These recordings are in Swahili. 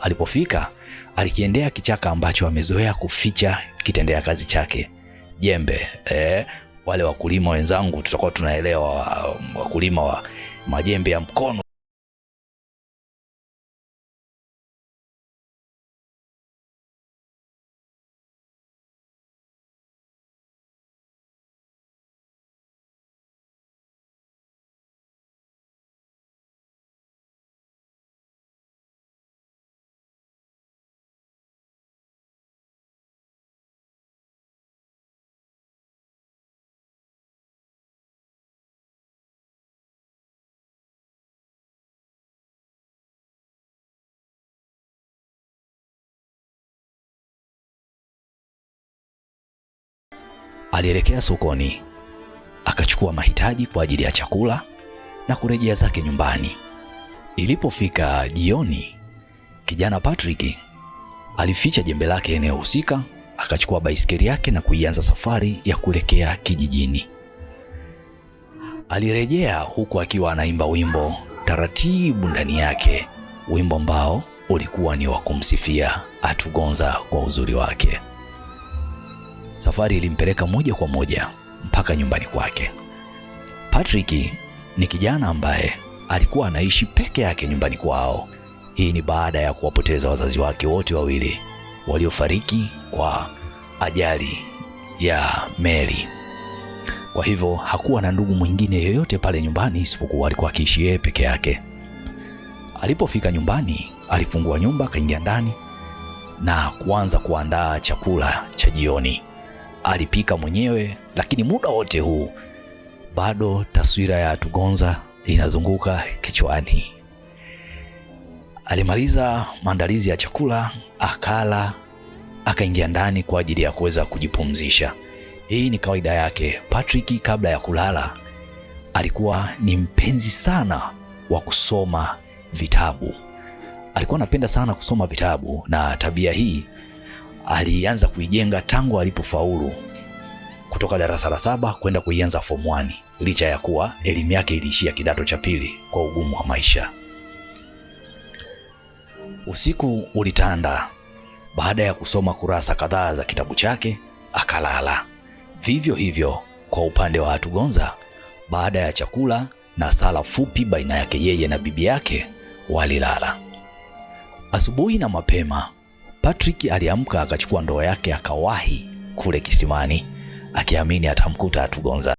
Alipofika, alikiendea kichaka ambacho amezoea kuficha kitendea kazi chake, jembe. Wale wakulima wenzangu tutakuwa tunaelewa, wakulima wa majembe ya mkono. Alielekea sokoni, akachukua mahitaji kwa ajili ya chakula na kurejea zake nyumbani. Ilipofika jioni, kijana Patrick alificha jembe lake eneo husika, akachukua baisikeli yake na kuianza safari ya kuelekea kijijini. Alirejea huku akiwa anaimba wimbo taratibu ndani yake, wimbo ambao ulikuwa ni wa kumsifia Atugonza kwa uzuri wake. Safari ilimpeleka moja kwa moja mpaka nyumbani kwake. Patrick ni kijana ambaye alikuwa anaishi peke yake nyumbani kwao. Hii ni baada ya kuwapoteza wazazi wake wote wawili waliofariki kwa ajali ya meli. Kwa hivyo hakuwa na ndugu mwingine yoyote pale nyumbani isipokuwa alikuwa akiishi yeye peke yake. Alipofika nyumbani, alifungua nyumba, akaingia ndani na kuanza kuandaa chakula cha jioni. Alipika mwenyewe, lakini muda wote huu bado taswira ya Atugonza inazunguka kichwani. Alimaliza maandalizi ya chakula, akala, akaingia ndani kwa ajili ya kuweza kujipumzisha. Hii ni kawaida yake. Patrick kabla ya kulala alikuwa ni mpenzi sana wa kusoma vitabu. Alikuwa anapenda sana kusoma vitabu, na tabia hii alianza kuijenga tangu alipofaulu kutoka darasa la 7 kwenda kuianza form 1, licha ya kuwa elimu yake iliishia kidato cha pili kwa ugumu wa maisha. Usiku ulitanda. Baada ya kusoma kurasa kadhaa za kitabu chake, akalala. Vivyo hivyo kwa upande wa Atugonza, baada ya chakula na sala fupi baina yake yeye na bibi yake, walilala. Asubuhi na mapema, Patrick aliamka, akachukua ndoo yake, akawahi kule kisimani akiamini atamkuta Atugonza.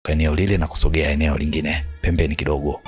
kutoka eneo lile na kusogea eneo lingine pembeni kidogo.